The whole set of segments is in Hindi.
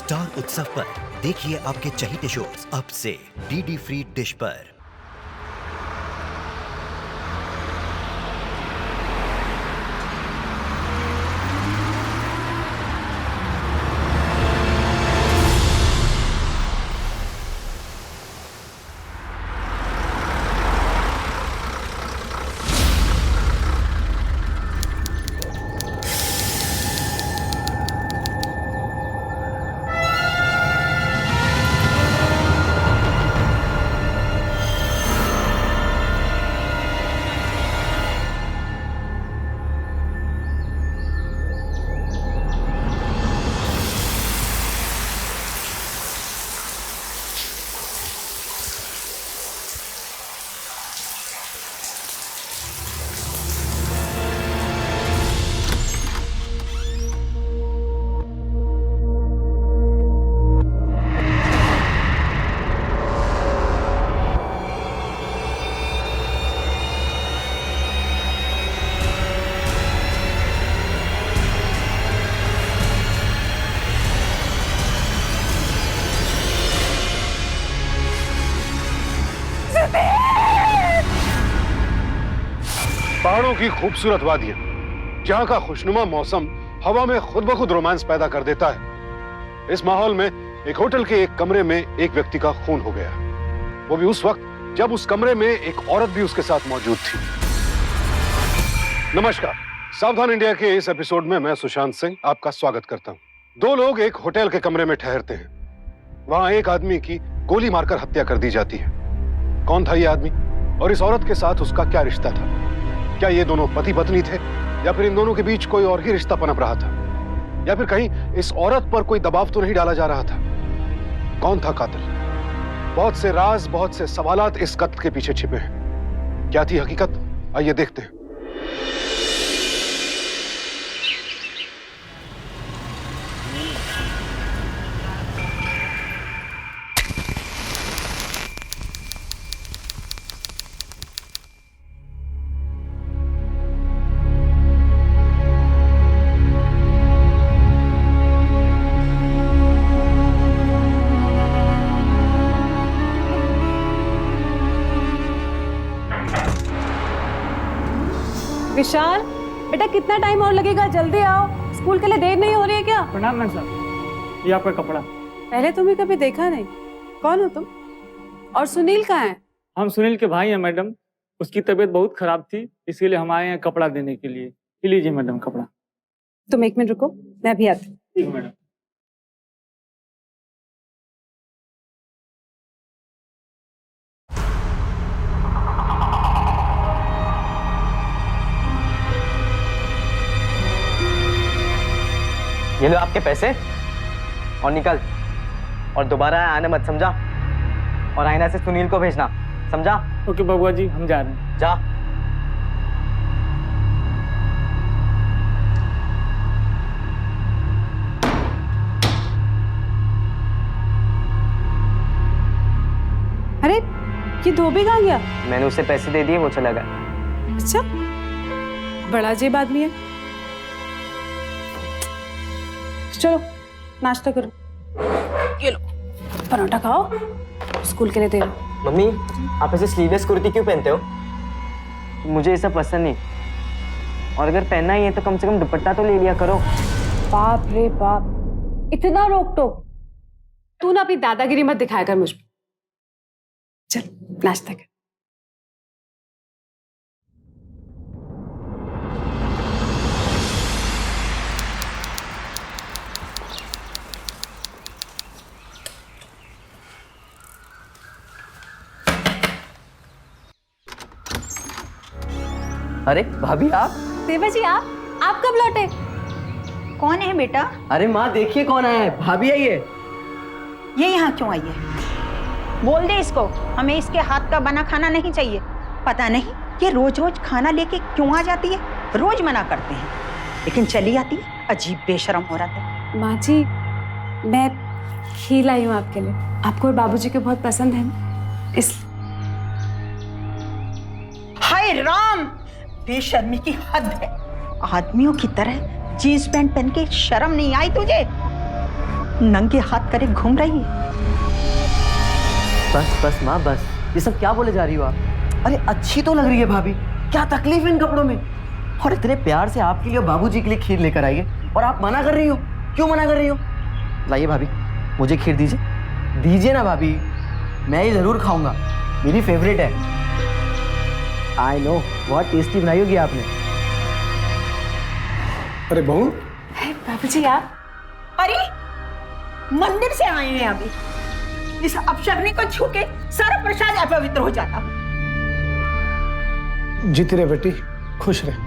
स्टार उत्सव पर देखिए आपके चहीते शोज अब से डीडी फ्री डिश पर। पहाड़ों की खूबसूरत वादियां, जहां का खुशनुमा मौसम हवा में खुद ब खुद रोमांस पैदा कर देता है। इस माहौल में एक होटल के एक कमरे में एक व्यक्ति का खून हो गया, वो भी उस वक्त जब उस कमरे में एक औरत भी उसके साथ मौजूद थी। नमस्कार, सावधान इंडिया के इस एपिसोड में मैं सुशांत सिंह आपका स्वागत करता हूं। दो लोग एक होटल के कमरे में ठहरते हैं। वहां एक आदमी की गोली मारकर हत्या कर दी जाती है। कौन था ये आदमी और इस औरत के साथ उसका क्या रिश्ता था? क्या ये दोनों पति पत्नी थे या फिर इन दोनों के बीच कोई और ही रिश्ता पनप रहा था, या फिर कहीं इस औरत पर कोई दबाव तो नहीं डाला जा रहा था? कौन था कातिल? बहुत से राज, बहुत से सवालात इस कत्ल के पीछे छिपे हैं। क्या थी हकीकत? आइए देखते हैं। विशाल बेटा, कितना टाइम और लगेगा? जल्दी आओ, स्कूल के लिए देर नहीं हो रही है क्या? प्रणाम मैम साहब, ये आपका कपड़ा। पहले तुम्हें कभी देखा नहीं। कौन हो तुम? और सुनील कहाँ है? हम सुनील के भाई हैं मैडम। उसकी तबीयत बहुत खराब थी, इसके लिए हम आए हैं कपड़ा देने के लिए। लीजिए मैडम कपड़ा। तुम एक मिनट रुको, मैं भी आती। ठीक है मैडम। ये लो आपके पैसे और निकल, और दोबारा आने मत, समझा? और आईना से सुनील को भेजना, समझा? ओके बबुआ जी, हम जा रहे हैं। जा। अरे ये धोबी कहाँ गया? मैंने उसे पैसे दे दिए, वो चला गया। अच्छा, बड़ा अजीब आदमी है। चलो नाश्ता करो। ये लो परोठा खाओ, स्कूल के लिए दे रहा। मम्मी, आप ऐसे स्लीवलेस कुर्ती क्यों पहनते हो? मुझे ये सब पसंद नहीं। और अगर पहनना ही है तो कम से कम दुपट्टा तो ले लिया करो। बाप रे बाप, इतना रोक टोक। तू ना अपनी दादागिरी मत दिखाया कर मुझ पे। चल नाश्ता कर। अरे भाभी, आप? देवा जी, आप कब लौटे? कौन है बेटा? अरे माँ, देखिए कौन आया है। भाभी आई है। ये यहाँ क्यों आई है? बोल दे इसको, हमें इसके हाथ का बना खाना नहीं चाहिए। पता नहीं ये रोज रोज खाना लेके क्यों आ जाती है। रोज मना करते हैं लेकिन चली आती है। अजीब बेशरम हो रहा है। माँ जी, मैं खीर लाई हूँ आपके लिए। आपको और बाबूजी को बहुत पसंद है ना, इसलिए। हाय राम, बेशर्मी की हद है। आदमियों की तरह जीन्स पैंट पहन के शर्म नहीं आई तुझे? नंगे हाथ करे घूम रही है। बस बस माँ बस, ये सब क्या बोले जा रही हो आप? अरे अच्छी तो लग रही है भाभी, क्या तकलीफ है इन कपड़ों में? और इतने प्यार से आपके लिए बाबूजी के लिए खीर लेकर आई है और आप मना कर रही हो, क्यों मना कर रही हो? लाइए भाभी, मुझे खीर दीजिए, दीजिए ना भाभी, मैं ये जरूर खाऊंगा, मेरी फेवरेट है। आई नो, बहुत टेस्टी बनाई होगी आपने। अरे बहू, बाबूजी आप? अरे मंदिर से आए हैं अभी, इस अपशगनी को छू के सारा प्रसाद अपवित्र हो जाता। जीती रहे बेटी, खुश रहे।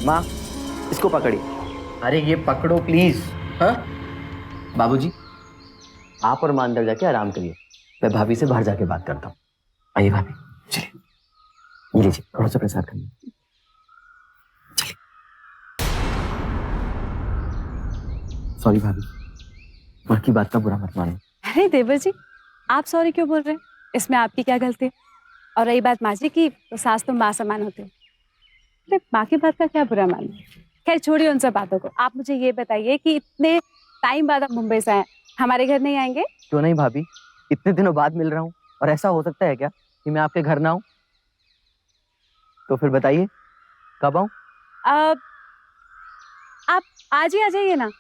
माँ, इसको पकड़िए। अरे ये पकड़ो प्लीज। हाँ बाबूजी, आप और मां अंदर जाके आराम करिए, मैं भाभी से बाहर जाके बात करता हूँ। आइए भाभी, चलिए, ये लीजिए थोड़ा सा प्रसाद खाइए। चलिए। सॉरी भाभी, माँ की बात का बुरा मत मानो। अरे देवर जी, आप सॉरी क्यों बोल रहे हैं? इसमें आपकी क्या गलती है? और रही बात माँ जी की, तो सास तो माँ समान होते हैं। अरे माँ की बात का क्या बुरा मानना? खैर छोड़िए उन सब बातों को। आप मुझे ये बताइए कि इतने टाइम बाद आप मुंबई से आए, हमारे घर नहीं आएंगे? क्यों नहीं भाभी, इतने दिनों बाद मिल रहा हूँ और ऐसा हो सकता है क्या कि मैं आपके घर ना आऊँ? तो फिर बताइए कब आऊँ? आप आज ही आ जाइए ना,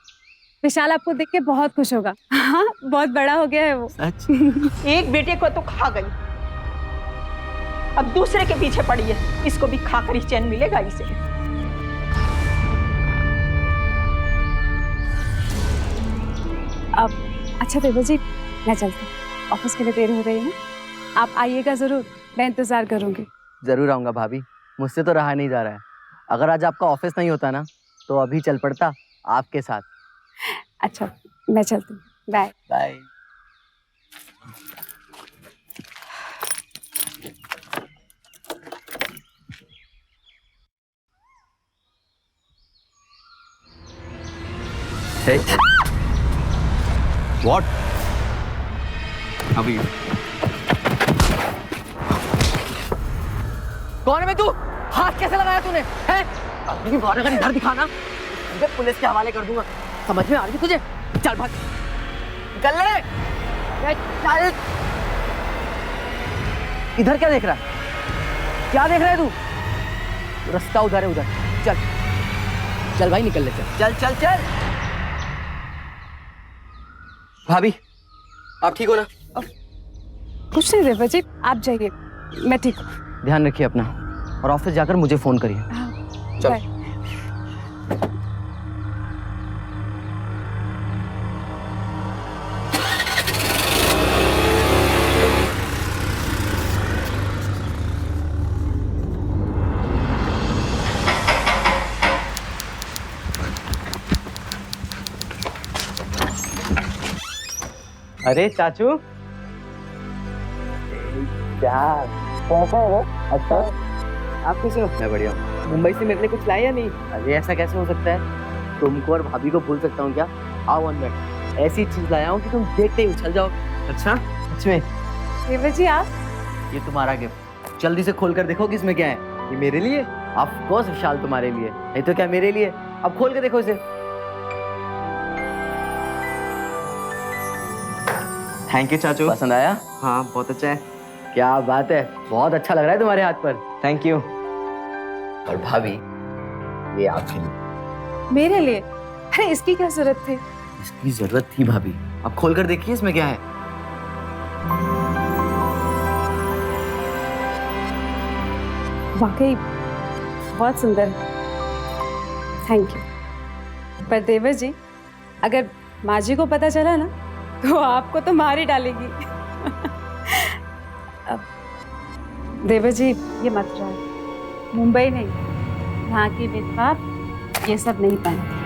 विशाल आपको देख के बहुत खुश होगा। हाँ, बहुत बड़ा हो गया है वो। सच? एक बेटे को तो खा गई, अब दूसरे के पीछे पड़ी है, इसको भी खाकर ही चैन मिलेगा इसे। अब अच्छा देवर जी, मैं चलती हूँ, ऑफिस के लिए देर हो रही है ना, आप आइएगा जरूर, मैं इंतजार करूंगी। जरूर आऊंगा भाभी, मुझसे तो रहा नहीं जा रहा है। अगर आज आपका ऑफिस नहीं होता ना, तो अभी चल पड़ता आपके साथ। अच्छा, मैं चलती हूँ, बाय बाय। Hey. What? अभी कौन है बे तू? हाथ कैसे लगाया तूने? हैं? अपनी भावना का डर दिखाना, तुझे पुलिस के हवाले कर दूंगा। समझ में आ रही है तुझे? चल भाग, निकल ले। चल। इधर क्या देख रहा है? क्या देख रहा है तू? रास्ता उधर है, उधर। चल चल भाई, निकल ले, चल चल चल चल। भाभी, आप ठीक हो ना? कुछ नहीं देवर जी, आप जाइए, मैं ठीक हूँ। ध्यान रखिए अपना, और ऑफिस जाकर मुझे फोन करिए। हाँ, चल। बाय। अरे चाचू, क्या कैसा है वो? अच्छा, आप कैसे हो? मैं बढ़िया हूँ। मुंबई से मेरे लिए कुछ लाए या नहीं? अरे ऐसा कैसे हो सकता है? तुमको और भाभी को भूल सकता हूँ क्या? आओ अंदर, ऐसी चीज लाया हूँ कि तुम देखते ही उछल जाओ। अच्छा सच में? देवर जी आप? ये तुम्हारा गिफ्ट, जल्दी से खोल कर देखो कि इसमें क्या है। ये मेरे लिए? ऑफ कोर्स विशाल, तुम्हारे लिए, नहीं तो क्या मेरे लिए। अब खोल के देखो इसे। थैंक यू चाचू। पसंद आया? हाँ बहुत अच्छा है। क्या बात है, बहुत अच्छा लग रहा है तुम्हारे हाथ पर। Thank you. और भाभी, ये आपके लिए। मेरे लिए? अरे इसकी क्या जरूरत थी? इसकी जरूरत थी भाभी। अब खोल कर देखिए इसमें क्या है। वाकई बहुत सुंदर है, थैंक यू। पर देवर जी, अगर माँ जी को पता चला ना, तो आपको तो मार ही डालेगी। अब देवर जी ये मत रहा, मुंबई नहीं, यहाँ की विधवा ये सब नहीं पहनती।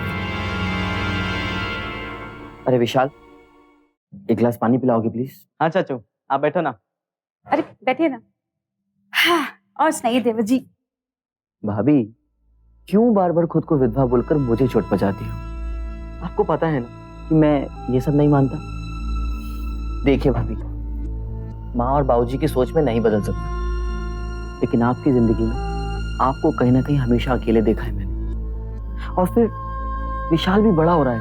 अरे विशाल, एक गिलास पानी पिलाओगे प्लीज? हाँ चाचू, आप बैठो ना। अरे बैठिए ना। हाँ, और सुनाइए देवर जी। भाभी, क्यों बार बार खुद को विधवा बोलकर मुझे चोट पहुंचाती हो? आपको पता है ना कि मैं ये सब नहीं मानता। देखिए भाभी, माँ और बाबूजी की सोच में नहीं बदल सकता, लेकिन आपकी जिंदगी में आपको कहीं ना कहीं हमेशा अकेले देखा है मैंने। और फिर विशाल भी बड़ा हो रहा है,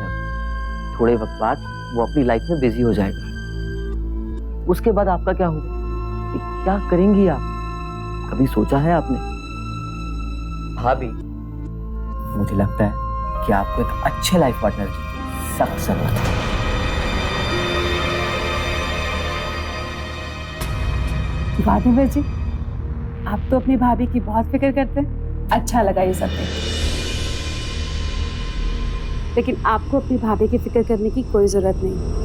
थोड़े वक्त बाद वो अपनी लाइफ में बिजी हो जाएगा। उसके बाद आपका क्या होगा? क्या करेंगी आप? कभी सोचा है आपने? भाभी, मुझे लगता है कि आपको एक अच्छे लाइफ पार्टनर की सख्त जरूरत है। वाह देवर जी, आप तो अपनी भाभी की बहुत फिक्र करते हैं। अच्छा लगा ये सब देख। लेकिन आपको अपनी भाभी की फिक्र करने की कोई जरूरत नहीं।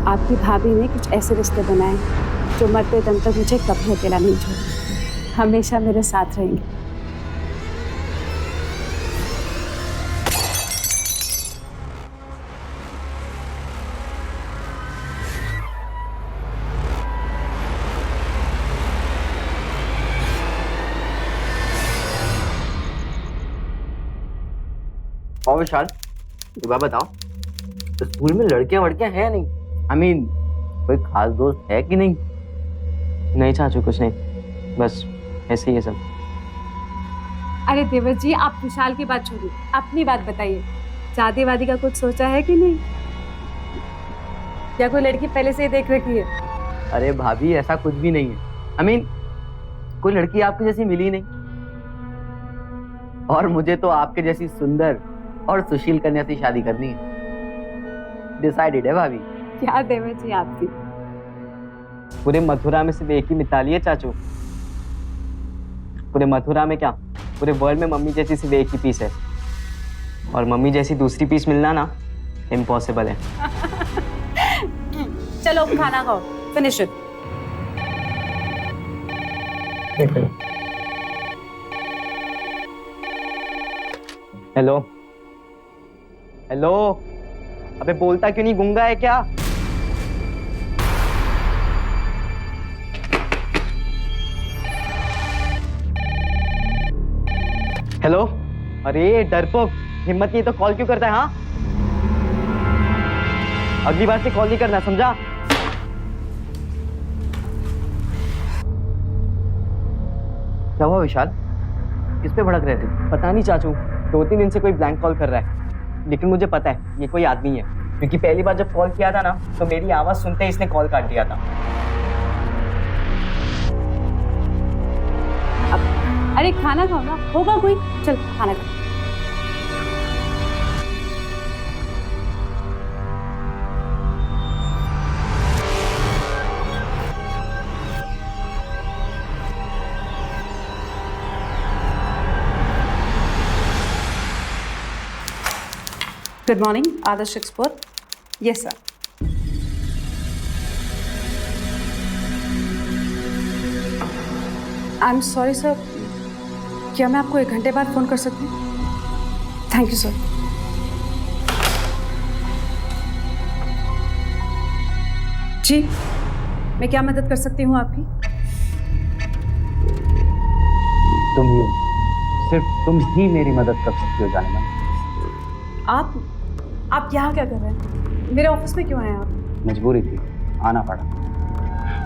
आपकी भाभी ने कुछ ऐसे रिश्ते बनाए जो मरते दम तक मुझे कभी अकेला नहीं छोड़े, हमेशा मेरे साथ रहेंगे। और विशाल, एक बात बताओ, तो स्कूल में लड़कियां वड़कियां हैं या नहीं? I mean, कोई खास दोस्त है कि नहीं? नहीं चाचू, कुछ नहीं, बस ऐसे ही है सब। अरे देवर जी, आप विशाल की बात छोड़िए, अपनी बात बताइए। शादी वादी का कुछ सोचा है कि नहीं? या कोई लड़की पहले से ही देख रखी है? अरे भाभी, ऐसा कुछ भी नहीं है। I mean, कोई लड़की आपकी जैसी मिली नहीं, और मुझे तो आपके जैसी सुंदर और सुशील कन्या से शादी करनी है। डिसाइडेड है भाभी। क्या देवर जी आपकी। पूरे मथुरा में सिर्फ एक ही मिताली है चाचू। पूरे मथुरा में क्या, पूरे वर्ल्ड में मम्मी जैसी सिर्फ एक ही पीस है, और मम्मी जैसी दूसरी पीस मिलना ना इम्पॉसिबल है। चलो खाना खाओ, फिनिश इट। हेलो हेलो, अबे बोलता क्यों नहीं, गूंगा है क्या? हेलो, अरे डरपोक, हिम्मत नहीं तो कॉल क्यों करता है? हाँ, अगली बार से कॉल नहीं करना, समझा? क्या हुआ विशाल, किस पे भड़क रहे थे? पता नहीं चाचू, 2-3 दिन से कोई ब्लैंक कॉल कर रहा है, लेकिन मुझे पता है ये कोई आदमी है, क्योंकि पहली बार जब कॉल किया था ना, तो मेरी आवाज सुनते ही इसने कॉल काट दिया था। अरे खाना खाओ ना, होगा कोई। चल खाना खा। Good morning, Adarsh export. Yes sir. I am sorry sir, क्या मैं आपको 1 घंटे बाद फोन कर सकती हूँ? Thank you sir. जी, मैं क्या मदद कर सकती हूँ आपकी? तुम ही, सिर्फ तुम ही मेरी मदद कर सकती हो जाने मन। आप यहाँ क्या कर रहे हैं? मेरे ऑफिस में क्यों आए आप? मजबूरी थी, आना पड़ा।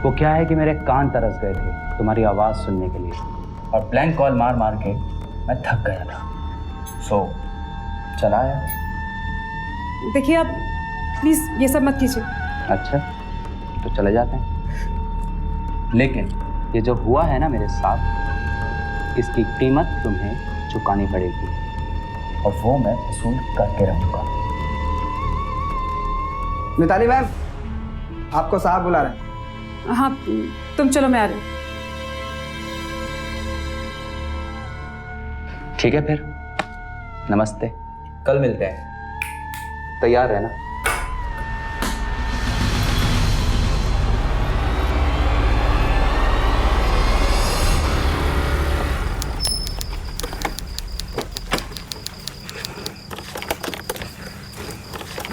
वो क्या है कि मेरे कान तरस गए थे तुम्हारी आवाज़ सुनने के लिए, और ब्लैंक कॉल मार मार के मैं थक गया था, सो चला आया। देखिए आप प्लीज़ ये सब मत कीजिए। अच्छा, तो चले जाते हैं, लेकिन ये जो हुआ है ना मेरे साथ, इसकी कीमत तुम्हें चुकानी पड़ेगी, और वो मैं वसूल करके रहूँगा। मिताली मैम, आपको साहब बुला रहे हैं। हाँ, तुम चलो, मैं आ रही हूँ। ठीक है फिर, नमस्ते, कल मिलते हैं, तैयार रहना।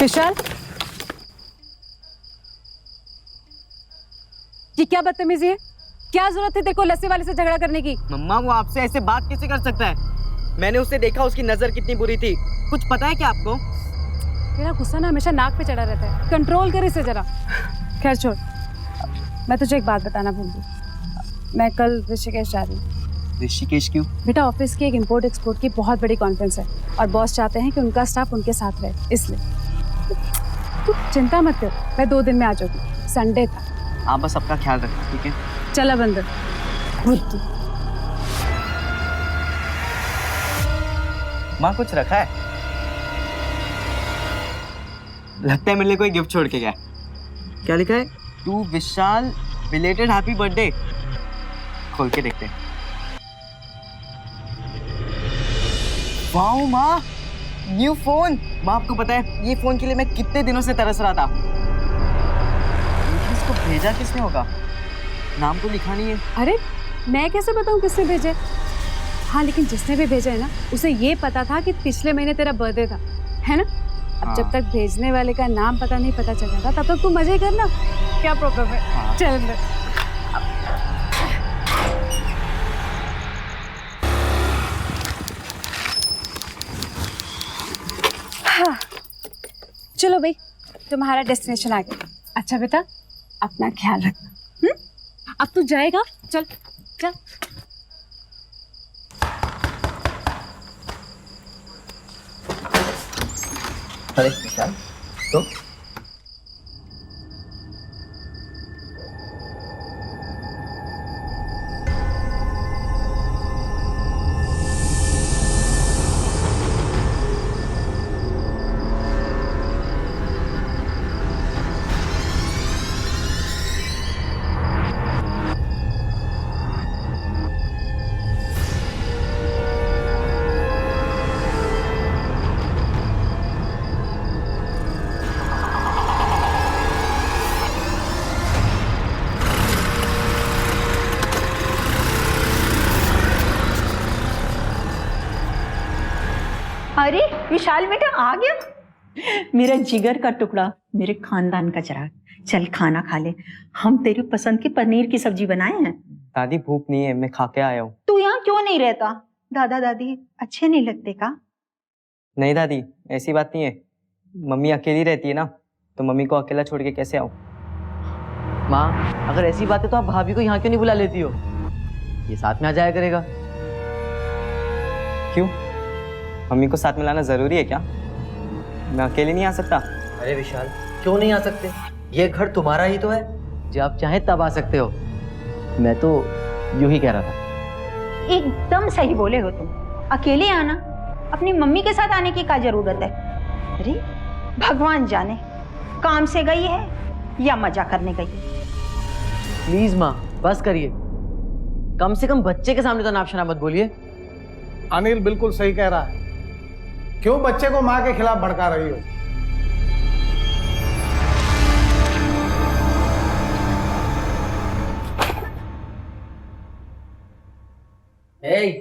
विशाल, ये क्या बदतमीजी है? क्या जरूरत थी तेरे को लस्सी वाले से झगड़ा करने की? मम्मा, वो आपसे ऐसे बात कैसे कर सकता है? मैंने उसे देखा, उसकी नजर कितनी बुरी थी, कुछ पता है क्या आपको? तेरा गुस्सा ना हमेशा नाक पे चढ़ा रहता है, कंट्रोल कर इसे जरा। खैर छोड़, मैं तुझे एक बात बताना भूल गई। मैं कल ऋषिकेश जा रही हूँ। ऋषिकेश क्यों? बेटा ऑफिस की एक इंपोर्ट एक्सपोर्ट की बहुत बड़ी कॉन्फ्रेंस है और बॉस चाहते हैं कि उनका स्टाफ उनके साथ रहे, इसलिए। तू चिंता मत कर, मैं 2 दिन में आ जाऊंगी। संडे था। आप बस अपना ख्याल रखना, ठीक है? चला बंदर बुद्धू। माँ कुछ रखा है? लगता है मेरे लिए कोई गिफ्ट छोड़ के गया। क्या लिखा है? To Vishal belated happy birthday. खोल के देखते हैं। वाओ माँ, न्यू फोन। माँ आपको पता है ये फोन के लिए मैं कितने दिनों से तरस रहा था। लेकिन इसको भेजा किसने होगा? नाम तो लिखा नहीं है। अरे मैं कैसे बताऊं किसने भेजे? हाँ लेकिन जिसने भी भेजा है ना, उसे ये पता था कि पिछले महीने तेरा बर्थडे था, है ना? अब जब तक भेजने वाले का नाम पता नहीं पता चल जाता तब तक तू मजे करना, क्या प्रॉब्लम है? चल अंदर। हाँ। चलो भाई, तुम्हारा डेस्टिनेशन आ गया। अच्छा बेटा, अपना ख्याल रखना। अब तू जाएगा? चल चल। अरे विशाल, तो अरे विशाल बेटा आ गया, मेरा जिगर का टुकड़ा, मेरे खानदान का चिराग। चल खाना खा ले, हम तेरी पसंद की पनीर की सब्जी बनाए हैं। दादी भूख नहीं है, मैं खा के आया हूँ। तू यहाँ क्यों नहीं रहता? दादा दादी अच्छे नहीं लगते का? नहीं दादी, ऐसी बात नहीं है। मम्मी अकेली रहती है ना, तो मम्मी को अकेला छोड़ के कैसे आऊँ? माँ अगर ऐसी बात है तो आप भाभी को यहाँ क्यों नहीं बुला लेती हो? ये साथ में आ जाया करेगा। क्यों? मम्मी को साथ में लाना जरूरी है क्या? मैं अकेले नहीं आ सकता? अरे विशाल, क्यों नहीं आ सकते? ये घर तुम्हारा ही तो है, जब आप चाहे तब आ सकते हो। मैं तो यूं ही कह रहा था। एकदम सही बोले हो तुम। अकेले आना, अपनी मम्मी के साथ आने की क्या जरूरत है? अरे भगवान जाने काम से गई है या मजा करने गई है। प्लीज माँ बस करिए, कम से कम बच्चे के सामने तो नाप शनाप मत बोलिए। अनिल बिल्कुल सही कह रहा है। क्यों बच्चे को माँ के खिलाफ भड़का रही हो?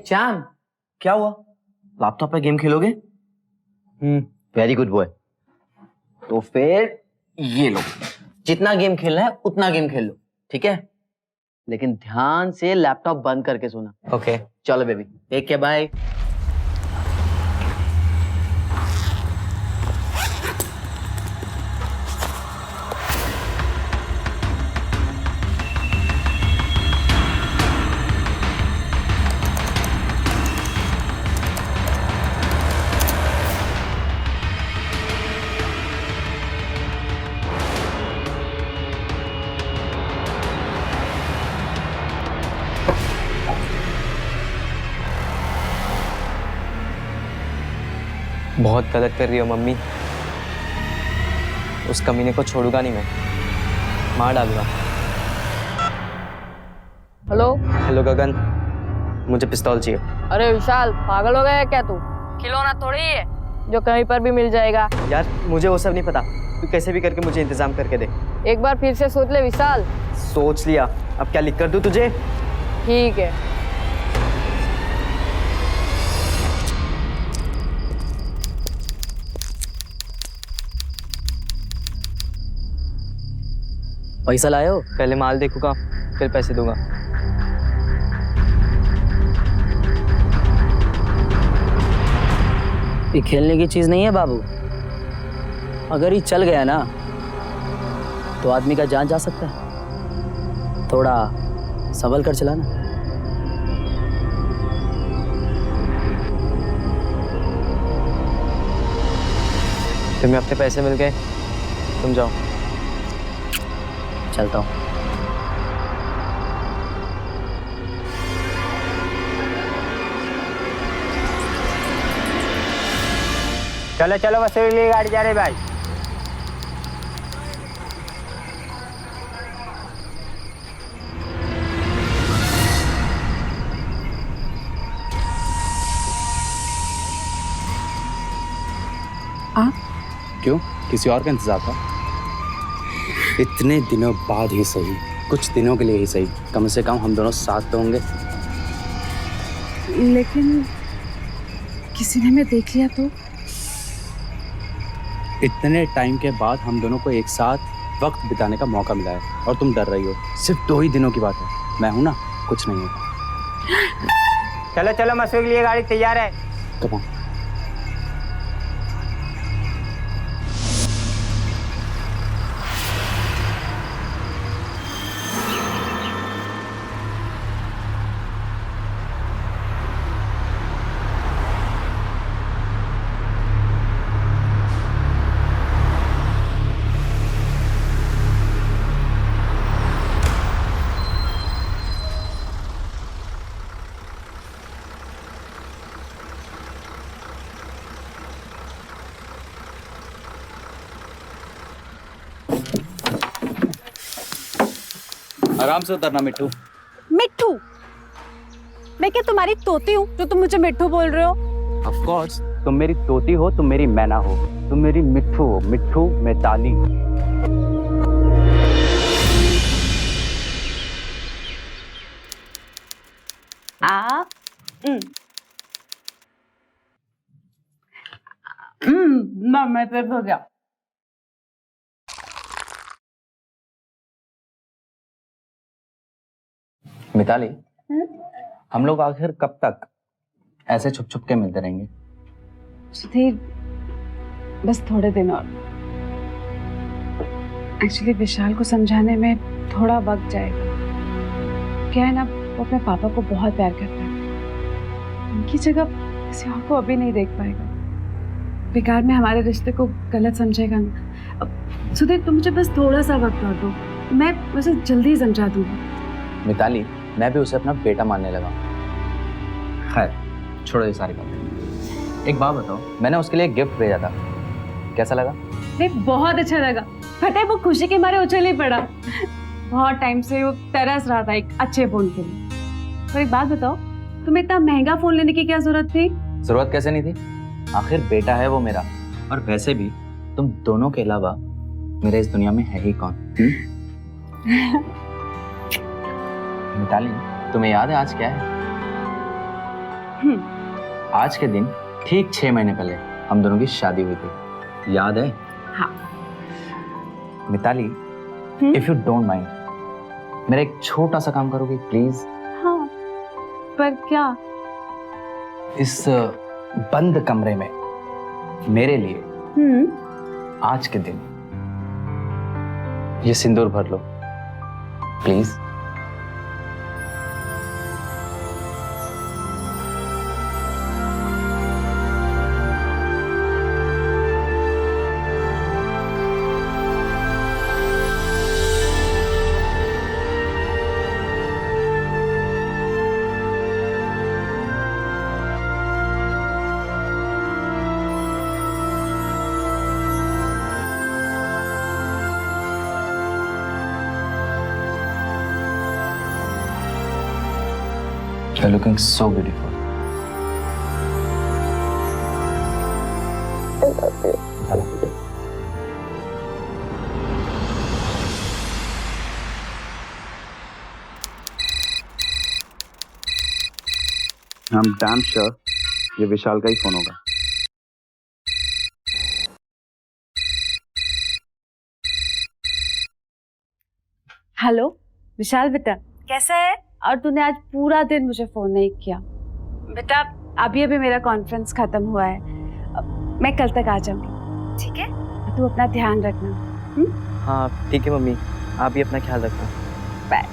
चाम, क्या हुआ? लैपटॉप पे गेम खेलोगे? Very good boy. तो फिर ये लो, जितना गेम खेलना है उतना गेम खेल लो, ठीक है? लेकिन ध्यान से लैपटॉप बंद करके सोना। ओके। चलो बेबी, टेक केयर, बाय। बहुत गलत कर रही हो मम्मी। उस कमीने को छोड़ूंगा नहीं मैं, मार डालूंगा। हेलो। हेलो गगन, मुझे पिस्तौल चाहिए। अरे विशाल, पागल हो गया है क्या तू? खिलौना थोड़ी है जो कहीं पर भी मिल जाएगा। यार मुझे वो सब नहीं पता, तू कैसे भी करके मुझे इंतजाम करके दे। एक बार फिर से सोच ले विशाल। सोच लिया, अब क्या लिख कर दूं तुझे? ठीक है। पैसा लाए हो? पहले माल देखूंगा फिर पैसे दूंगा। ये खेलने की चीज नहीं है बाबू। अगर ये चल गया ना तो आदमी का जान जा सकता है। थोड़ा संभल कर चलाना। तुम्हें अपने पैसे मिल गए, तुम जाओ। चलता हूँ। चलो चलो वसूली लिए गाड़ी जा रही भाई। क्यों, किसी और का इंतजार था? इतने दिनों बाद ही सही, कुछ दिनों के लिए ही सही, कम से कम हम दोनों साथ तो होंगे। लेकिन किसी ने हमें देख लिया तो? इतने टाइम के बाद हम दोनों को एक साथ वक्त बिताने का मौका मिला है और तुम डर रही हो। सिर्फ 2 ही दिनों की बात है, मैं हूं ना, कुछ नहीं होगा। चलो चलो मसूरी के लिए गाड़ी तैयार है। Come on. आराम से उतरना मिट्टू। मिट्टू? मैं क्या तुम्हारी तोती हूँ जो तुम मुझे मिट्टू बोल रहे हो? ऑफ कोर्स, तुम मेरी तोती हो, तुम मेरी मैना हो, तुम मेरी मिट्ठू हो। मिट्ठू मैताली। मैं फिर हो गया। मिताली, हम लोग आखिर कब तक ऐसे छुप छुप के मिलते रहेंगे? सुधीर, बस थोड़े दिन और। एक्चुअली विशाल को समझाने में थोड़ा वक्त जाएगा। क्या है ना, वो अपने पापा को बहुत प्यार करता है। उनकी जगह किसी और को अभी नहीं देख पाएगा। बेकार में हमारे रिश्ते को गलत समझेगा ना। अब सुधीर, तुम मुझे बस थोड़ा सा वक्त और दो, मैं उसे जल्दी समझा दूंगी। मिताली, मैं भी उसे अपना बेटा मानने लगा। खैर, छोड़ो ये सारी बातें। एक बात बताओ, मैंने उसके लिए गिफ्ट भेजा था, कैसा लगा? बहुत अच्छा लगा। पता है, वो खुशी के मारे उछल ही पड़ा। बहुत टाइम से वो तरस रहा था एक अच्छे फोन के लिए। तो एक बात बताओ, तुम्हें इतना महंगा फोन लेने की क्या जरूरत थी? जरूरत कैसे नहीं थी, आखिर बेटा है वो मेरा। और वैसे भी तुम दोनों के अलावा मेरे इस दुनिया में है ही कौन? मिताली, तुम्हें याद है आज क्या है? आज के दिन ठीक 6 महीने पहले हम दोनों की शादी हुई थी, याद है? हाँ। Mitali, if you don't mind, मेरा एक छोटा सा काम करोगे प्लीज? हाँ, पर क्या? इस बंद कमरे में मेरे लिए आज के दिन ये सिंदूर भर लो please. You're looking so beautiful. I love you. I love you. I'm damn sure ये विशाल का ही फोन होगा। हेलो विशाल बेटा, कैसा है? और तूने आज पूरा दिन मुझे फोन नहीं किया। बेटा, अभी अभी मेरा कॉन्फ्रेंस खत्म हुआ है, मैं कल तक आ जाऊंगी, ठीक है? तू अपना ध्यान रखना। हाँ ठीक है मम्मी, आप भी अपना ख्याल रखना। बाय।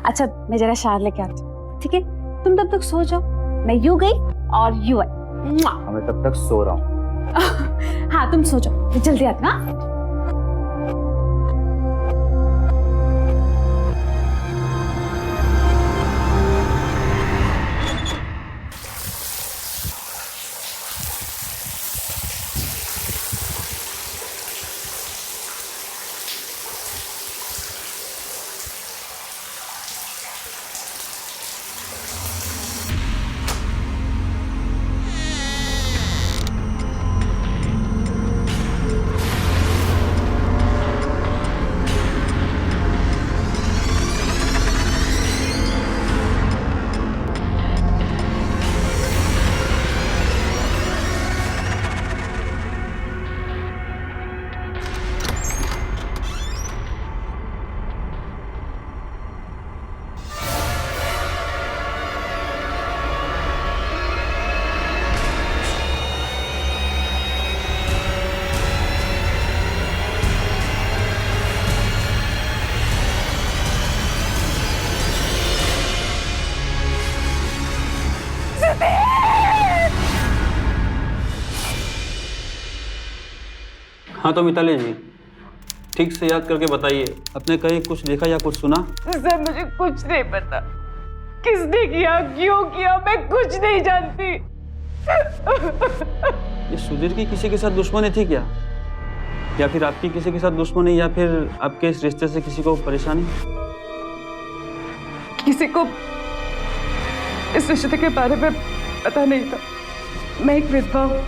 अच्छा, मैं जरा शार लेके आती हूँ, ठीक है? तुम तब तक सो जाओ। मैं यूं गई और यूं आई। मुआ। मैं तब तक सो रहा हूँ। हाँ तुम सो जाओ, मैं जल्दी आती हूँ। हाँ? हाँ तो मिताली जी, ठीक से याद करके बताइए, आपने कहीं कुछ देखा या कुछ सुना? सर मुझे कुछ नहीं पता, किसने किया, क्यों किया, मैं कुछ नहीं जानती। ये सुधीर की किसी के साथ दुश्मनी थी क्या, या फिर आपकी किसी के साथ दुश्मनी, या फिर आपके इस रिश्ते से किसी को परेशानी? किसी को इस रिश्ते के बारे में पता नहीं था। मैं एक विधवा हूँ,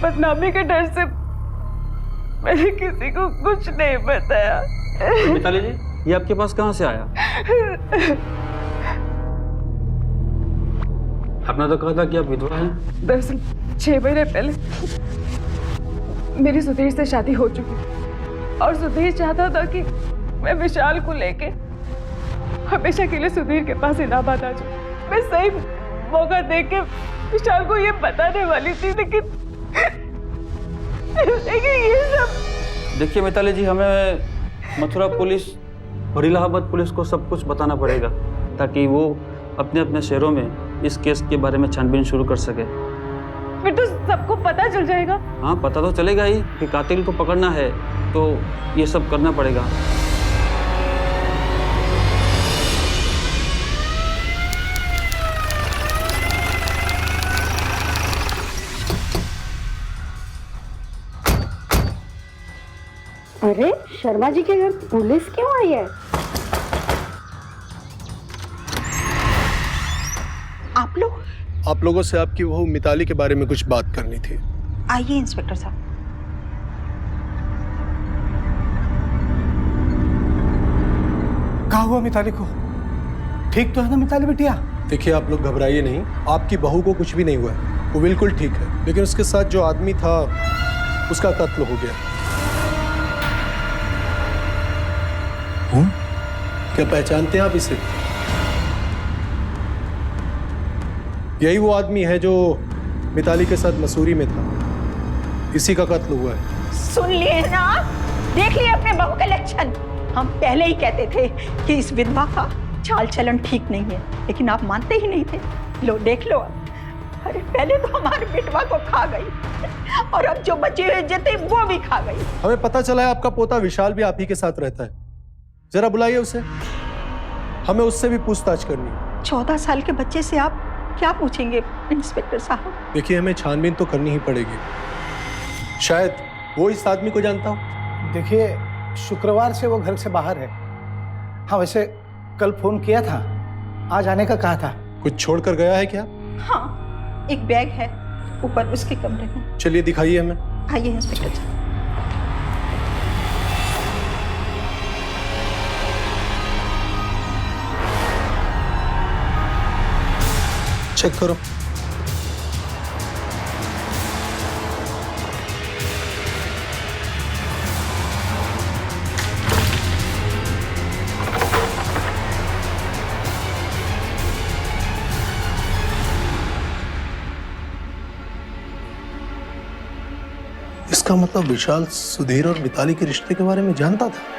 बदनामी के डर से मैंने किसी को कुछ नहीं बताया। मिताली जी, ये आपके पास कहाँ से आया? आपने तो कहा था कि आप विधवा हैं। दरअसल 6 महीने पहले मेरी सुधीर से शादी हो चुकी और सुधीर चाहता था कि मैं विशाल को लेके हमेशा के लिए सुधीर के पास इलाहाबाद आ जाऊं। मैं सही मौका देख के विशाल को ये बताने वाली थी, लेकिन ये सब। देखिए मिताली जी, हमें मथुरा पुलिस और इलाहाबाद पुलिस को सब कुछ बताना पड़ेगा, ताकि वो अपने अपने शहरों में इस केस के बारे में छानबीन शुरू कर सके। फिर तो सबको पता चल जाएगा। हाँ, पता तो चलेगा ही कि कातिल को पकड़ना है, तो ये सब करना पड़ेगा। अरे शर्मा जी के घर पुलिस क्यों आई है? आप लोगों से आपकी वो मिताली के बारे में कुछ बात करनी थी। आइए इंस्पेक्टर साहब। कहाँ हुआ मिताली को? ठीक तो है ना मिताली बिटिया? देखिए, आप लोग घबराइए नहीं, आपकी बहू को कुछ भी नहीं हुआ है, वो बिल्कुल ठीक है। लेकिन उसके साथ जो आदमी था उसका कत्ल हो गया। क्या पहचानते हैं आप इसे? यही वो आदमी है जो मिताली के साथ मसूरी में था, इसी का कत्ल हुआ है। सुन लिए ना, देख लिए अपने बहू के लक्षण। हम पहले ही कहते थे कि इस विधवा का चाल चलन ठीक नहीं है, लेकिन आप मानते ही नहीं थे। लो देख लो। अरे पहले तो हमारे बेटवा को खा गई और अब जो बचे हुए जते वो भी खा गई। हमें पता चला है आपका पोता विशाल भी आप ही के साथ रहता है। जरा बुलाइए उसे, हमें उससे भी पूछताछ करनी है। 14 साल के बच्चे से आप क्या पूछेंगे इंस्पेक्टर साहब? देखिए, हमें छानबीन तो करनी ही पड़ेगी, शायद वो इस आदमी को जानता हो। देखिए, शुक्रवार से वो घर से बाहर है। हाँ, वैसे कल फोन किया था, आज आने का कहा था। कुछ छोड़कर गया है क्या? हाँ, एक बैग है ऊपर उसके कमरे में। चलिए दिखाइए हमें। आइए इंस्पेक्टर साहब। चेक करो। इसका मतलब विशाल सुधीर और मिताली के रिश्ते के बारे में जानता था।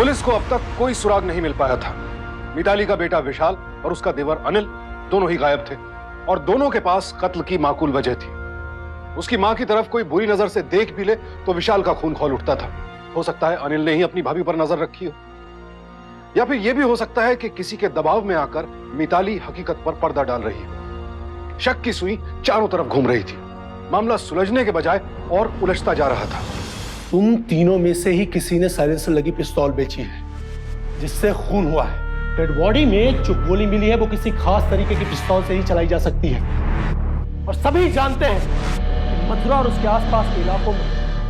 पुलिस को अब तक कोई सुराग नहीं मिल पाया था। मिताली का बेटा विशाल और उसका देवर अनिल दोनों ही गायब थे और दोनों के पास कत्ल की माकूल वजह थी। उसकी मां की तरफ कोई बुरी नजर से देख भी ले तो विशाल का खून खौल उठता था। हो सकता है अनिल ने ही अपनी भाभी पर नजर रखी हो, या फिर यह भी हो सकता है कि किसी के दबाव में आकर मिताली हकीकत पर पर्दा डाल रही हो। शक की सुई चारों तरफ घूम रही थी। मामला सुलझने के बजाय और उलझता जा रहा था। तुम तीनों में से ही किसी ने साइलेंसर लगी पिस्तौल बेची है, जिससे खून हुआ है। डेड बॉडी में जो गोली मिली है वो किसी खास तरीके की पिस्तौल से ही चलाई जा सकती है। और सभी जानते हैं कि मथुरा और उसके आसपास के इलाकों में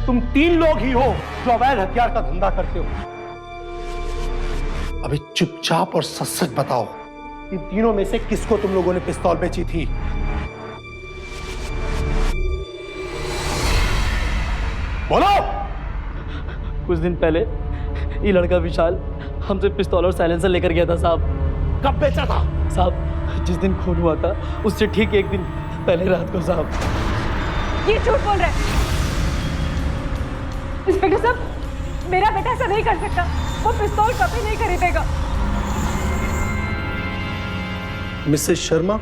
तुम 3 लोग ही हो जो अवैध हथियार का धंधा करते हो। अभी चुपचाप और सच सच बताओ, इन तीनों में से किसको तुम लोगों ने पिस्तौल बेची थी? बोलो। कुछ दिन पहले ये लड़का विशाल हमसे पिस्तौल और साइलेंसर लेकर गया था साहब। कब बेचा था? साहब जिस दिन खून हुआ था उससे ठीक 1 दिन पहले रात को साहब। ये झूठ बोल रहा है। इंस्पेक्टर साहब, मेरा बेटा ऐसा नहीं कर सकता। वो पिस्तौल कभी नहीं खरीदेगा। मिसेस शर्मा,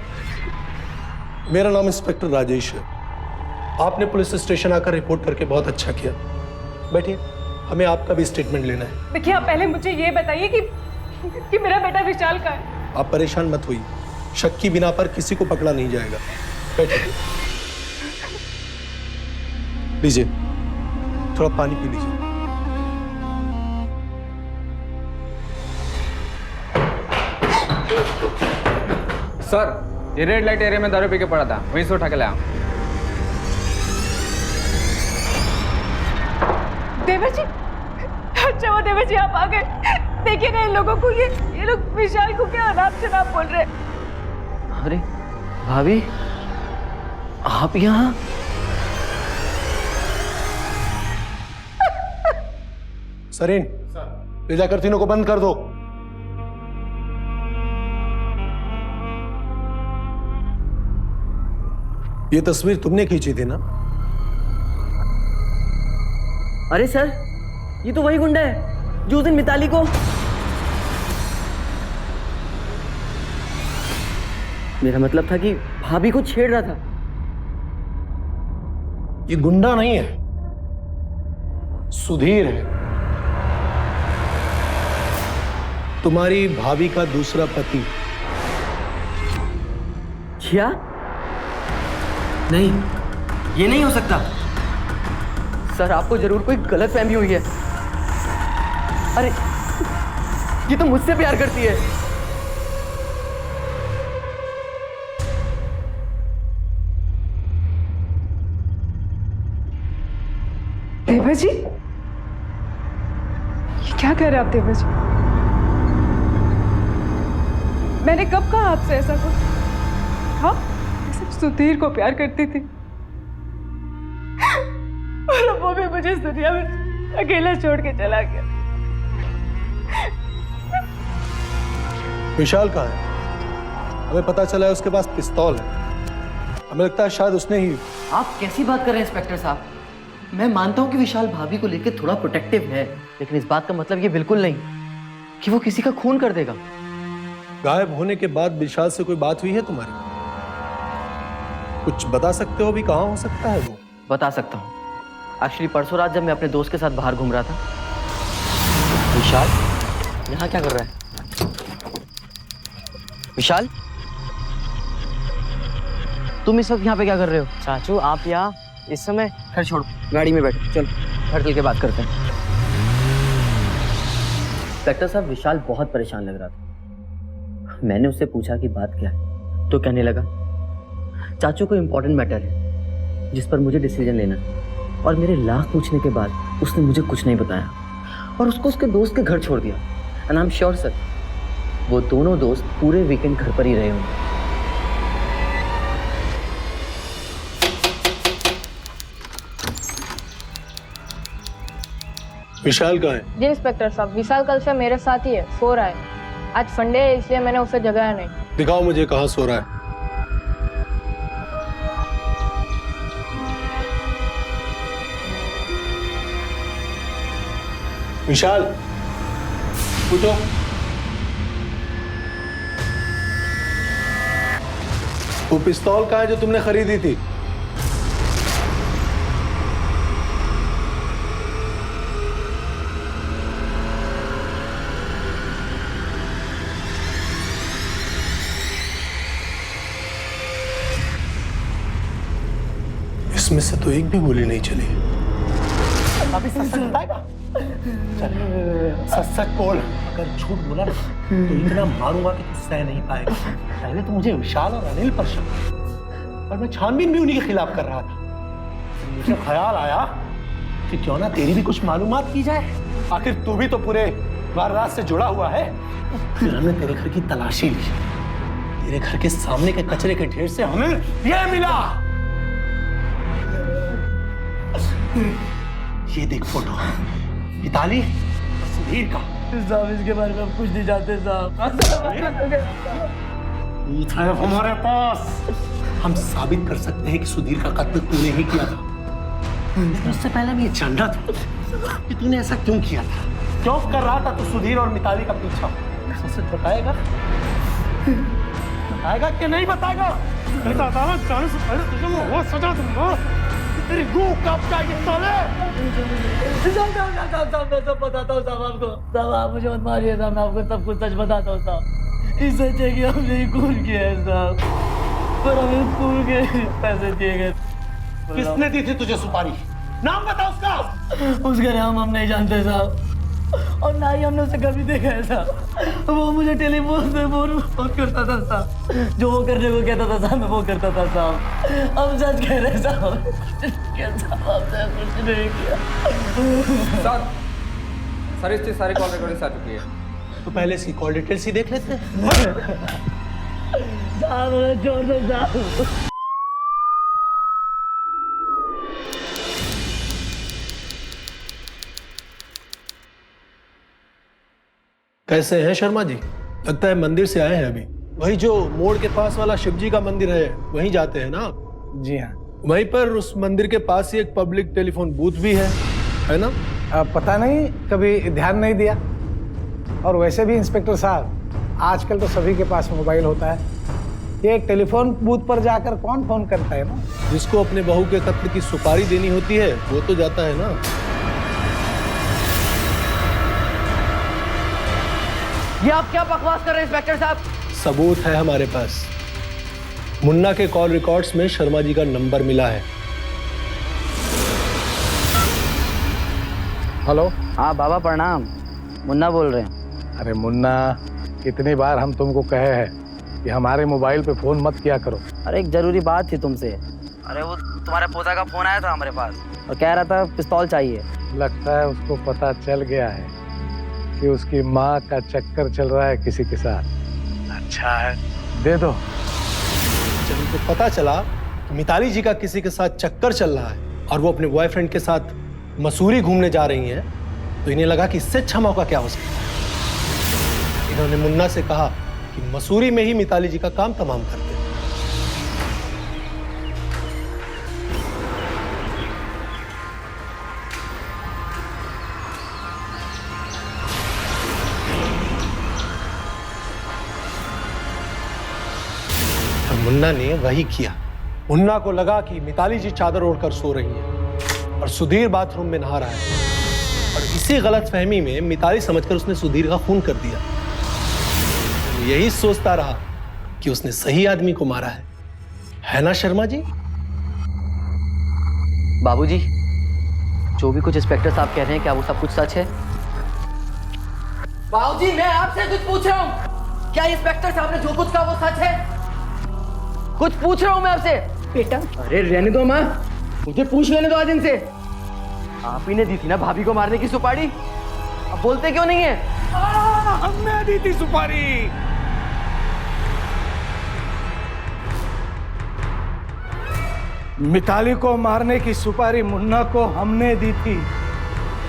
मेरा नाम इंस्पेक्टर राजेश है। आपने पुलिस स्टेशन आकर रिपोर्ट करके बहुत अच्छा किया। बैठिए, हमें आपका भी स्टेटमेंट लेना है। देखिए, आप पहले मुझे ये बताइए कि मेरा बेटा विशाल का है। आप परेशान मत होइए, शक की बिना पर किसी को पकड़ा नहीं जाएगा। बैठिए, लीजिए, थोड़ा पानी पी लीजिए। सर, ये रेड लाइट एरिया में दारू पी के पड़ा था, वहीं से उठा के लाया। देवर जी, अच्छा वो देवर जी आप आ गए। देखिए ना इन लोगों को, ये लोग विशाल को क्या अनाप शनाप बोल रहे हैं। अरे भाभी, आप यहाँ? सरीन, ले जाकर तीनों को बंद कर दो। ये तस्वीर तुमने खींची थी ना? अरे सर, ये तो वही गुंडा है जो उस दिन मिताली को। मेरा मतलब था कि भाभी को छेड़ रहा था। ये गुंडा नहीं है, सुधीर है, तुम्हारी भाभी का दूसरा पति। क्या? नहीं, ये नहीं हो सकता। सर, आपको जरूर कोई गलतफहमी हुई है। अरे ये तो मुझसे प्यार करती है। देवर जी, ये क्या कह रहे हैं आप देवर जी? मैंने कब कहा आपसे ऐसा कुछ? हाँ, मैं सिर्फ सुधीर को प्यार करती थी और अब वो भी मुझे इस दुनिया में अकेला छोड़ के चला गया। विशाल कहाँ है? हमें पता चला है उसके पास पिस्तौल है। हमें लगता है शायद उसने ही। आप कैसी बात कर रहे हैं इंस्पेक्टर साहब? मैं मानता हूं कि विशाल भाभी को लेकर थोड़ा प्रोटेक्टिव है, लेकिन इस बात का मतलब ये बिल्कुल नहीं कि वो किसी का खून कर देगा। गायब होने के बाद विशाल से कोई बात हुई है तुम्हारी? कुछ बता सकते हो? अभी कहाँ हो सकता है वो? बता सकता हूँ। एक्चुअली परसों रात जब मैं अपने दोस्त के साथ बाहर घूम रहा था। विशाल यहाँ क्या कर रहा है? विशाल, तुम इस वक्त यहाँ पे क्या कर रहे हो? चाचू, आप यहाँ इस समय? खैर छोड़ो, गाड़ी में बैठो, चलो घर चल के बात करते हैं। इंस्पेक्टर साहब, विशाल बहुत परेशान लग रहा था। मैंने उससे पूछा कि बात क्या है, तो कहने लगा चाचू को इम्पोर्टेंट मैटर है जिस पर मुझे डिसीजन लेना है। और मेरे लाख पूछने के बाद उसने मुझे कुछ नहीं बताया और उसको उसके दोस्त के घर छोड़ दिया। And I am sure sir, वो दोनों दोस्त पूरे वीकेंड घर पर ही रहे होंगे। विशाल कहाँ है? जी इंस्पेक्टर साहब, विशाल कल से मेरे साथ ही है, सो रहा है। आज संडे है इसलिए मैंने उसे जगाया नहीं। दिखाओ मुझे कहाँ सो रहा है। विशाल, उठो। वो पिस्तौल कहाँ है जो तुमने खरीदी थी? इसमें से तो एक भी गोली नहीं चली। अभी सच सच बताएगा? चल, सच सच बोल। अगर झूठ बोला ना तो इतना मारूंगा कि तू सह नहीं पाएगा। पहले तो मुझे विशाल और अनिल पर शक, और मैं छानबीन भी उन्हीं के खिलाफ कर रहा था। मुझे ख्याल आया कि क्यों ना तेरी भी कुछ मालूमात की जाए। आखिर तू भी तो पूरे वारदात से जुड़ा हुआ है। फिर हमने तेरे घर की तलाशी ली। तेरे घर के सामने के कचरे के ढेर से हमें यह मिला। ये देख फोटो, मिताली सुधीर का। साहब इसके बारे में कुछ नहीं जानते साहब। हमारे पास हम साबित कर सकते हैं कि सुधीर का कत्ल तूने ही किया था। लेकिन उससे पहले मैं ये जानना था कि तूने ऐसा क्यों किया था, क्यों कर रहा था तू सुधीर और मिताली का पीछा। सच बताएगा? बताएगा कि नहीं बताएगा? जाने से पहले तुझे मैं वो सजा दूंगा, तेरी रूह कांप जाएगी साले। साहब मैं सब बताता हूँ साहब आपको। साहब आप मुझे मत मारिए साहब, मैं आपको सब कुछ सच बताता हूँ साहब। इस सच है कि हमने ही खून किया है साहब, पर हमें खून के पैसे दिए गए। किसने दी थी तुझे सुपारी? नाम बता उसका। उसका नाम हम नहीं जानते साहब, और ना ही हमने उसे कभी देखा है साहब। वो मुझे टेलीफोन से फोन करता था साहब, जो वो करने को कहता था साहब मैं वो करता था साहब। हम सच कह रहे साहब, आपने कुछ नहीं किया। सर इसकी सारी कॉल रिकॉर्डिंग आ चुकी है। तो पहले इसकी कॉल डिटेल्स ही देख लेते हैं। साहब छोड़ दो साहब। कैसे हैं शर्मा जी? लगता है मंदिर से आए हैं अभी। वही जो मोड़ के पास वाला शिव जी का मंदिर है, वहीं जाते हैं ना आप? जी हाँ। वहीं पर उस मंदिर के पास ही एक पब्लिक टेलीफोन बूथ भी है ना? पता नहीं, कभी ध्यान नहीं दिया। और वैसे भी इंस्पेक्टर साहब, आजकल तो सभी के पास मोबाइल होता है। ये एक टेलीफोन बूथ पर जाकर कौन फोन करता है ना? जिसको अपने बहू के कत्ल की सुपारी देनी होती है वो तो जाता है ना। ये आप क्या बकवास कर रहे हैं इंस्पेक्टर साहब? सबूत है हमारे पास। मुन्ना के कॉल रिकॉर्ड्स में शर्मा जी का नंबर मिला है। हेलो। हाँ बाबा प्रणाम, मुन्ना बोल रहे हैं। अरे मुन्ना, कितनी बार हम तुमको कहे हैं कि हमारे मोबाइल पे फोन मत किया करो। अरे एक जरूरी बात थी तुमसे। अरे वो तुम्हारे पोता का फोन आया था हमारे पास और कह रहा था पिस्तौल चाहिए। लगता है उसको पता चल गया है कि उसकी माँ का चक्कर चल रहा है किसी के साथ। अच्छा है, दे दो। जब उनको पता चला कि मिताली जी का किसी के साथ चक्कर चल रहा है और वो अपने बॉयफ्रेंड के साथ मसूरी घूमने जा रही हैं, तो इन्हें लगा कि इससे अच्छा मौका क्या हो सकता है। इन्होंने मुन्ना से कहा कि मसूरी में ही मिताली जी का काम तमाम कर दे। मुन्ना ने वही किया। मुन्ना को लगा कि मिताली जी चादर ओढ़कर सो रही है और सुधीर बाथरूम में नहा रहा है, और इसी गलतफहमी में मिताली समझकर उसने सुधीर का खून कर दिया। वो यही सोचता रहा कि उसने सही आदमी को मारा है ना शर्मा जी? बाबूजी, जो भी कुछ इंस्पेक्टर साहब कह रहे हैं क्या वो सब कुछ सच है? बाबूजी मैं आपसे कुछ पूछ रहा हूँ, क्या इंस्पेक्टर साहब ने जो कुछ कहा वो सच है? कुछ पूछ रहा हूँ मैं आपसे। बेटा अरे रहने दो माँ, मुझे पूछ लेने दो आज इनसे। आप ही ने दी थी ना भाभी को मारने की सुपारी, अब बोलते क्यों नहीं है? हमने दी थी सुपारी। मिताली को मारने की सुपारी मुन्ना को हमने दी थी।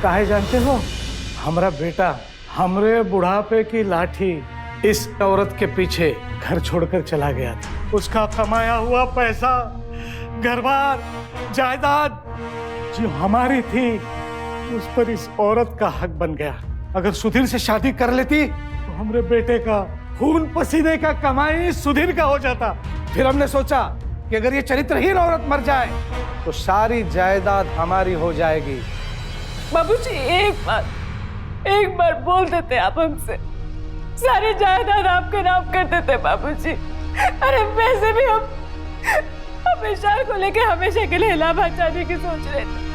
काहे जानते हो? हमारा बेटा हमरे बुढ़ापे की लाठी इस औरत के पीछे घर छोड़कर चला गया था। उसका कमाया हुआ पैसा, घर-बार, जायदाद जो हमारी थी, उस पर इस औरत का हक बन गया। अगर सुधीर से शादी कर लेती तो हमरे बेटे का खून पसीने का कमाई सुधीर का हो जाता। फिर हमने सोचा कि अगर ये चरित्रहीन औरत मर जाए तो सारी जायदाद हमारी हो जाएगी। बाबूजी एक बार बोल देते आप हमसे, सारी जायदाद आपके नाम कर देते बाबूजी। अरे वैसे भी हम विशाल को लेके हमेशा के लिए इलाहाबाद जाने की सोच रहे थे।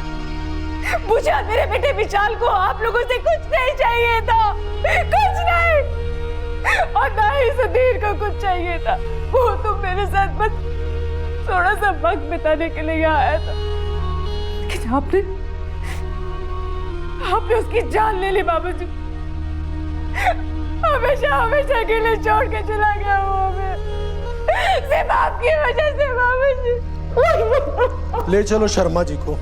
मुझे और मेरे बेटे विशाल को आप लोगों से कुछ नहीं चाहिए था, कुछ नहीं, और ना ही सुधीर को कुछ चाहिए था। वो तो मेरे साथ बस थोड़ा सा वक्त बिताने के लिए यहाँ आया था, लेकिन आपने उसकी जान ले ली बाबूजी। हमेशा के लिए छोड़ के चला गया वो हमें, सिर्फ आपकी वजह से बाबूजी। ले चलो शर्मा जी को।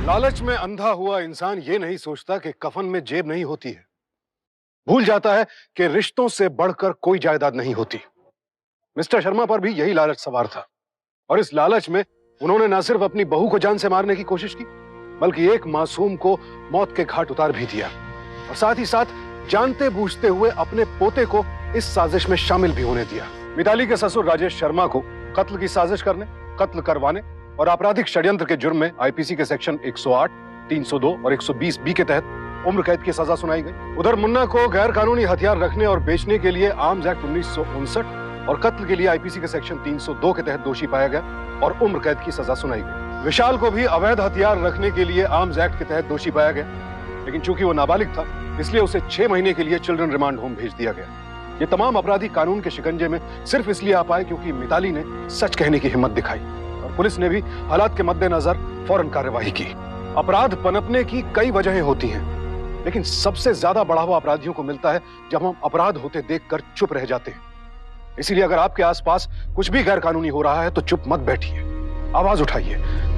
लालच में अंधा हुआ इंसान ये नहीं सोचता कि कफन में जेब नहीं होती है। भूल जाता है कि रिश्तों से बढ़कर कोई जायदाद नहीं होती। मिस्टर शर्मा पर भी यही लालच सवार था, और इस लालच में उन्होंने न सिर्फ अपनी बहू को जान से मारने की कोशिश की, बल्कि एक मासूम को मौत के घाट उतार भी दिया, और साथ ही साथ जानते बूझते हुए अपने पोते को इस साजिश में शामिल भी होने दिया। मिताली के ससुर राजेश शर्मा को कत्ल की साजिश करने, कत्ल करवाने और आपराधिक षड्यंत्र के जुर्म में आईपीसी के सेक्शन 108, 302 और 120 बी के तहत उम्र कैद की सजा सुनाई गई। उधर मुन्ना को गैर कानूनी हथियार रखने और बेचने के लिए आर्म्स एक्ट 1959 और कत्ल के लिए आईपीसी के सेक्शन 302 के तहत दोषी पाया गया और उम्र कैद की सजा सुनाई गई। विशाल को भी अवैध हथियार रखने के लिए आर्म्स एक्ट के तहत दोषी पाया गया, लेकिन चूंकि वो नाबालिग था इसलिए उसे 6 महीने के लिए चिल्ड्रन रिमांड होम भेज दिया गया। ये तमाम अपराधी कानून के शिकंजे में सिर्फ इसलिए आ पाए क्योंकि मिताली ने सच कहने की हिम्मत दिखाई, और पुलिस ने भी हालात के मद्देनजर फौरन कार्यवाही की। अपराध पनपने की कई वजहें होती हैं, लेकिन सबसे ज्यादा बढ़ावा अपराधियों को मिलता है जब हम अपराध होते देखकर चुप रह जाते हैं। इसीलिए अगर आपके आसपास कुछ भी गैर कानूनी हो रहा है तो चुप मत बैठिए, आवाज उठाइए,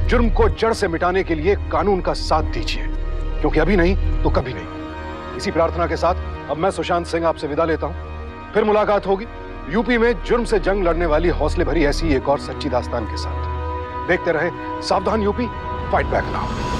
जुर्म को जड़ से मिटाने के लिए कानून का साथ दीजिए, क्योंकि अभी नहीं तो कभी नहीं। इसी प्रार्थना के साथ अब मैं सुशांत सिंह आपसे विदा लेता हूं। फिर मुलाकात होगी यूपी में जुर्म से जंग लड़ने वाली हौसले भरी ऐसी एक और सच्ची दास्तान के साथ। देखते रहे सावधान यूपी, फाइट बैक नाउ।